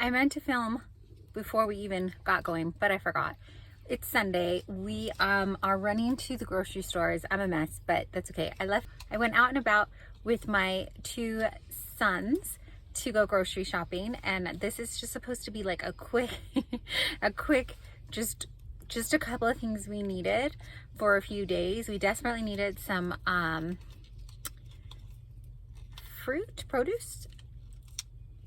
I meant to film before we even got going, but I forgot. It's Sunday. We are running to the grocery stores. I'm a mess, but that's okay. I went out and about with my two sons to go grocery shopping, and this is just supposed to be like a quick just a couple of things we needed for a few days. We desperately needed some produce.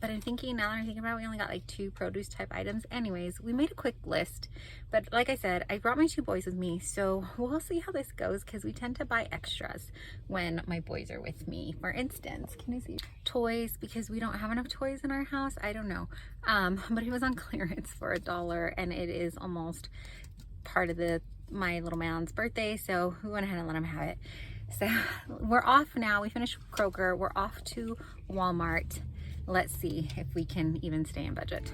But I'm thinking, now that I'm thinking about it, we only got like 2 produce type items. Anyways, we made a quick list. But like I said, I brought my 2 boys with me. So we'll see how this goes because we tend to buy extras when my boys are with me. For instance, can I see toys? Because we don't have enough toys in our house. I don't know. But it was on clearance for $1 and it is almost part of my little man's birthday. So we went ahead and let him have it. So we're off now. We finished Kroger. We're off to Walmart. Let's see if we can even stay in budget.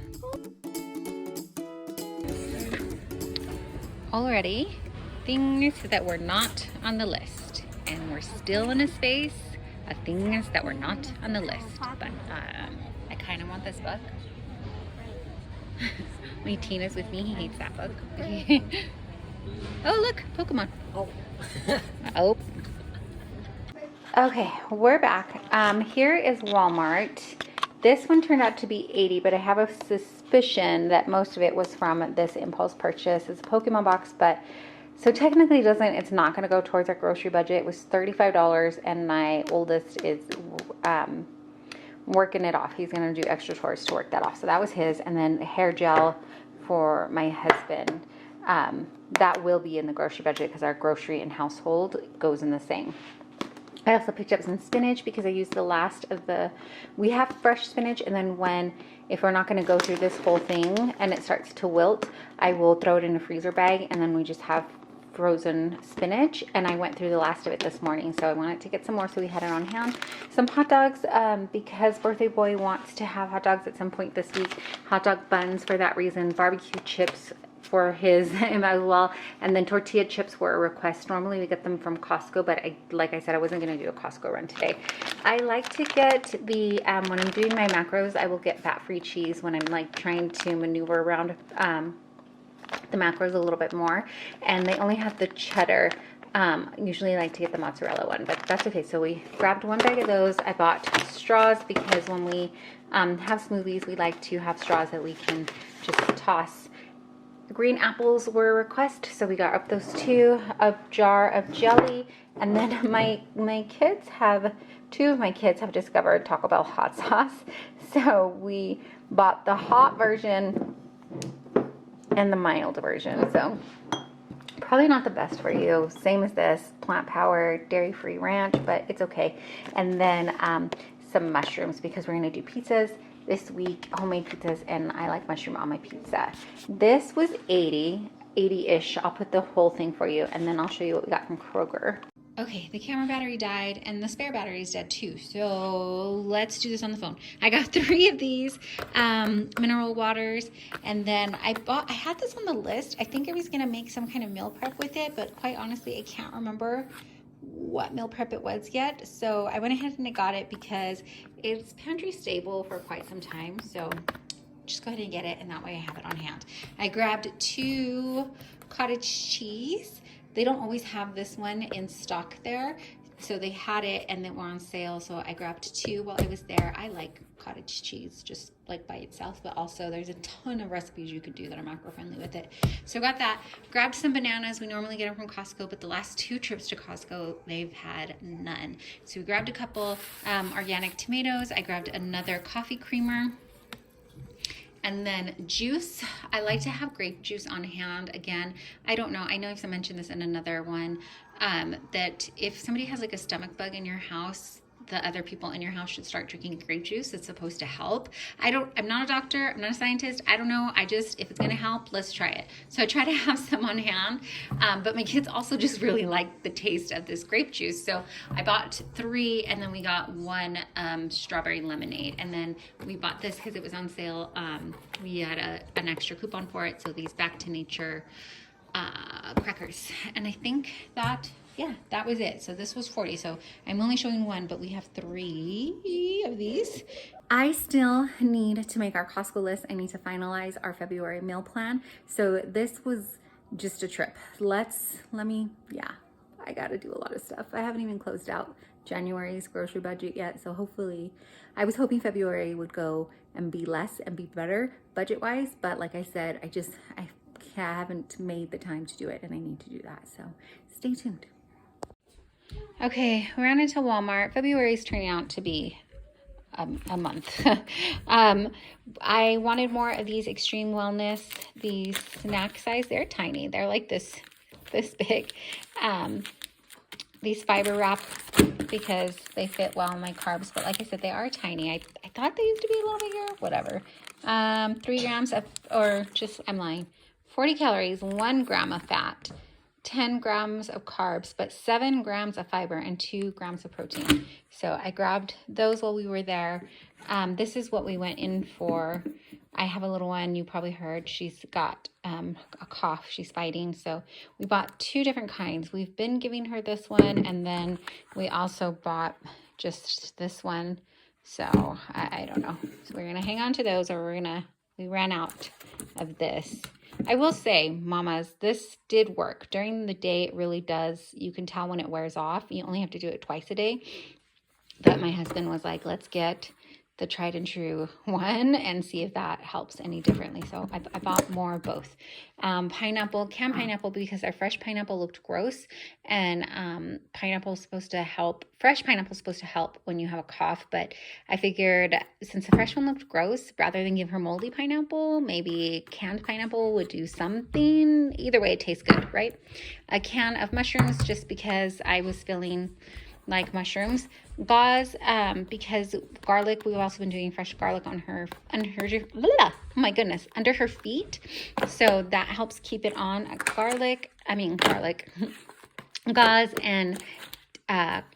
Already, things that were not on the list. And we're still in a space of things that were not on the list. But I kind of want this book. When Tina's with me, he hates that book. Oh, look, Pokemon. Oh. Okay, we're back. Here is Walmart. This one turned out to be $80, but I have a suspicion that most of it was from this impulse purchase. It's a Pokemon box, but so technically it's not going to go towards our grocery budget. It was $35, and my oldest is working it off. He's going to do extra chores to work that off. So that was his, and then hair gel for my husband. That will be in the grocery budget because our grocery and household goes in the same. I also picked up some spinach because I used the last of we have fresh spinach, and then if we're not going to go through this whole thing and it starts to wilt, I will throw it in a freezer bag, and then we just have frozen spinach. And I went through the last of it this morning, so I wanted to get some more, so we had it on hand. Some hot dogs, because birthday boy wants to have hot dogs at some point this week. Hot dog buns for that reason. Barbecue chips for his as well, and then tortilla chips were a request. Normally we get them from Costco, but like I said, I wasn't going to do a Costco run today. I like to get the when I'm doing my macros, I will get fat-free cheese when I'm like trying to maneuver around the macros a little bit more, and they only have the cheddar. Usually I like to get the mozzarella one, but that's okay. So we grabbed 1 bag of those. I bought straws because when we have smoothies, we like to have straws that we can just toss. Green apples were a request, so we got up those 2, a jar of jelly, and then two of my kids have discovered Taco Bell hot sauce, so we bought the hot version and the mild version. So probably not the best for you, same as this, plant powered, dairy-free ranch, but it's okay. And then some mushrooms because we're going to do pizzas this week, homemade pizzas, and I like mushroom on my pizza. This was 80-ish. I'll put the whole thing for you, and then I'll show you what we got from Kroger. Okay, the camera battery died, and the spare battery is dead too, so let's do this on the phone. I got 3 of these mineral waters, and then I had this on the list. I think I was gonna make some kind of meal prep with it, but quite honestly, I can't remember what meal prep it was yet, so I went ahead and I got it because it's pantry stable for quite some time. So just go ahead and get it, and that way I have it on hand. I grabbed 2 cottage cheese. They don't always have this one in stock there, so they had it and they were on sale, so I grabbed 2 while I was there. I like cottage cheese just like by itself, but also there's a ton of recipes you could do that are macro friendly with it. So I got that. Grabbed some bananas. We normally get them from Costco, but the last 2 trips to Costco, they've had none. So we grabbed a couple organic tomatoes. I grabbed another coffee creamer. And then juice. I like to have grape juice on hand. Again, I don't know. I know I've mentioned this in another one, that if somebody has like a stomach bug in your house, the other people in your house should start drinking grape juice. It's supposed to help. I'm not a doctor. I'm not a scientist. I don't know. If it's going to help, let's try it. So I try to have some on hand. But my kids also just really like the taste of this grape juice. So I bought 3, and then we got 1 strawberry lemonade. And then we bought this because it was on sale. We had an extra coupon for it. So these Back to Nature crackers. And I think that yeah, that was it. So this was 40. So I'm only showing one, but we have 3 of these. I still need to make our Costco list. I need to finalize our February meal plan. So this was just a trip. Yeah, I got to do a lot of stuff. I haven't even closed out January's grocery budget yet. So hopefully, I was hoping February would go and be less and be better budget wise. But like I said, I haven't made the time to do it, and I need to do that. So stay tuned. Okay, we ran into Walmart. February is turning out to be a month. I wanted more of these extreme wellness, these snack size. They're tiny. They're like this big. These fiber wrap because they fit well in my carbs. But like I said, they are tiny. I thought they used to be a little bigger. Whatever. 3 grams of, I'm lying. 40 calories, 1 gram of fat, 10 grams of carbs, but 7 grams of fiber and 2 grams of protein. So I grabbed those while we were there. This is what we went in for. I have a little one, you probably heard, she's got a cough, she's fighting. So we bought 2 different kinds. We've been giving her this one, and then we also bought just this one. So I don't know. So we're gonna hang on to those, or we ran out of this. I will say, mamas, this did work. During the day, it really does. You can tell when it wears off. You only have to do it twice a day. But my husband was like, let's get the tried and true one and see if that helps any differently. So I bought more of both. Canned pineapple, because our fresh pineapple looked gross, and fresh pineapple is supposed to help when you have a cough, but I figured since the fresh one looked gross, rather than give her moldy pineapple, maybe canned pineapple would do something. Either way, it tastes good, right? A can of mushrooms, just because I was feeling like mushrooms. Gauze, because garlic, we've also been doing fresh garlic on her, under her feet. So that helps keep it on. Garlic, gauze, and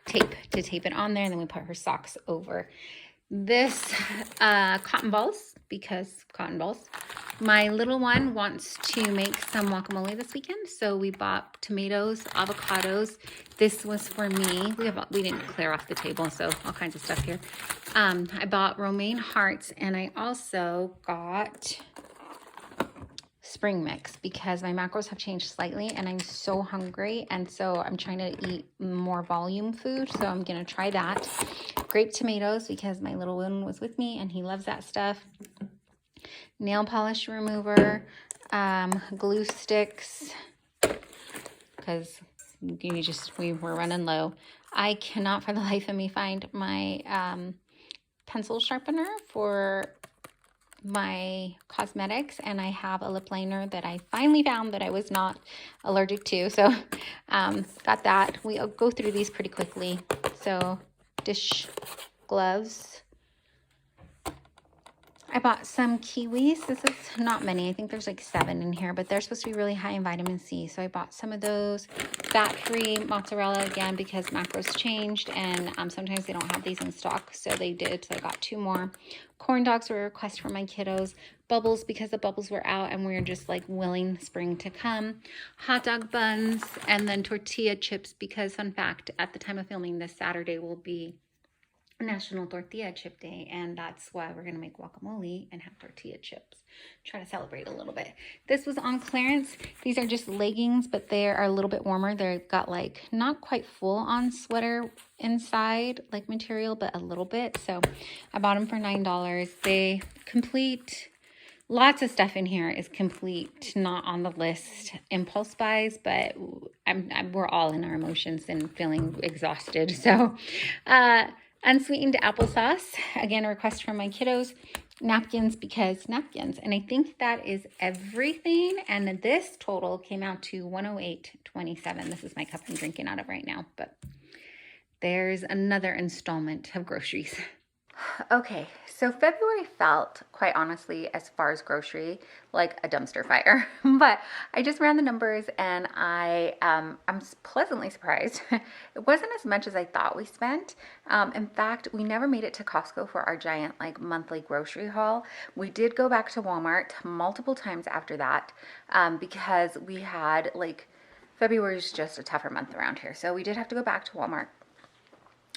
tape to tape it on there. And then we put her socks over. This cotton balls, because cotton balls. My little one wants to make some guacamole this weekend, so we bought tomatoes, avocados. This was for me. We didn't clear off the table, so all kinds of stuff here. I bought romaine hearts, and I also got spring mix because my macros have changed slightly and I'm so hungry, and so I'm trying to eat more volume food, so I'm gonna try that. Grape tomatoes, because my little one was with me and he loves that stuff. Nail polish remover, glue sticks, because we were running low. I cannot for the life of me find my pencil sharpener for my cosmetics, and I have a lip liner that I finally found that I was not allergic to, so got that. We'll go through these pretty quickly. So dish gloves. I bought some kiwis. This is not many. I think there's like 7 in here, but they're supposed to be really high in vitamin C. So I bought some of those. Fat-free mozzarella, again, because macros changed, and sometimes they don't have these in stock, so they did. So I got 2 more. Corn dogs were a request from my kiddos. Bubbles, because the bubbles were out and we were just like willing spring to come. Hot dog buns, and then tortilla chips, because fun fact, at the time of filming, this Saturday will be National Tortilla Chip Day, and that's why we're gonna make guacamole and have tortilla chips. Try to celebrate a little bit. This was on clearance. These are just leggings, but they are a little bit warmer. They've got like not quite full on sweater inside like material, but a little bit. So I bought them for $9. They complete. Lots of stuff in here is complete, not on the list impulse buys, but we're all in our emotions and feeling exhausted. So unsweetened applesauce, again, a request from my kiddos. Napkins, because napkins. And I think that is everything. And this total came out to $108.27. This is my cup I'm drinking out of right now. But there's another installment of groceries. Okay, so February felt, quite honestly, as far as grocery, like a dumpster fire. But I just ran the numbers, and I'm pleasantly surprised. It wasn't as much as I thought we spent. In fact, we never made it to Costco for our giant monthly grocery haul. We did go back to Walmart multiple times after that, because we had February is just a tougher month around here. So we did have to go back to Walmart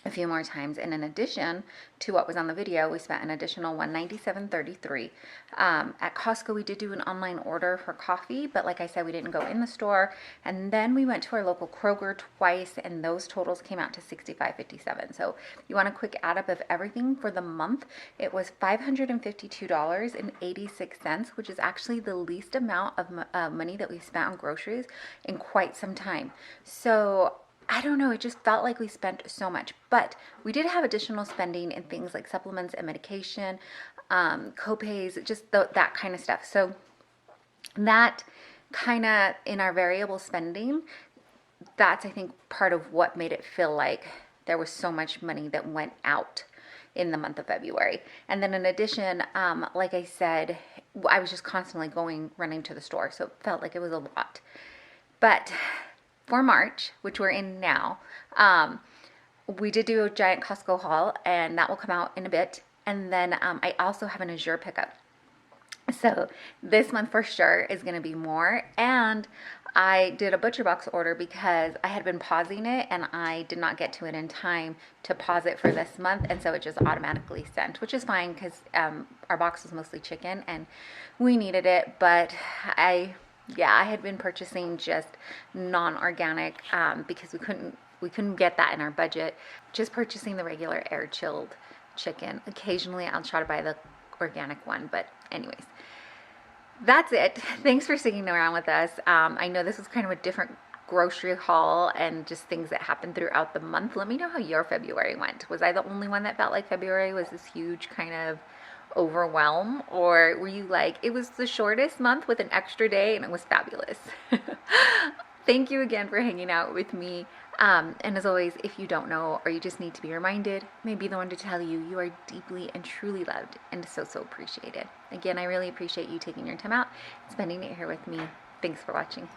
a few more times, and in addition to what was on the video, we spent an additional $197.33. At Costco, we did do an online order for coffee, but like I said, we didn't go in the store. And then we went to our local Kroger twice, and those totals came out to $65.57. So if you want a quick add up of everything for the month, it was $552.86, which is actually the least amount of money that we spent on groceries in quite some time. So I don't know, it just felt like we spent so much, but we did have additional spending in things like supplements and medication, co-pays, just that kind of stuff. So that kind of, in our variable spending, that's, I think, part of what made it feel like there was so much money that went out in the month of February. And then in addition, like I said, I was just constantly running to the store, so it felt like it was a lot. But for March, which we're in now, we did do a giant Costco haul, and that will come out in a bit. And then I also have an Azure pickup. So this month for sure is going to be more. And I did a ButcherBox order because I had been pausing it and I did not get to it in time to pause it for this month. And so it just automatically sent, which is fine because our box was mostly chicken and we needed it. But I had been purchasing just non-organic because we couldn't get that in our budget. Just purchasing the regular air chilled chicken. Occasionally I'll try to buy the organic one, but anyways, that's it. Thanks for sticking around with us. I know this was kind of a different grocery haul and just things that happened throughout the month. Let me know how your February went. Was I the only one that felt like February was this huge kind of overwhelm, or were you like, it was the shortest month with an extra day and it was fabulous? Thank you again for hanging out with me. And as always, if you don't know or you just need to be reminded, maybe the one to tell you, you are deeply and truly loved and so appreciated. Again, I really appreciate you taking your time out and spending it here with me. Thanks for watching.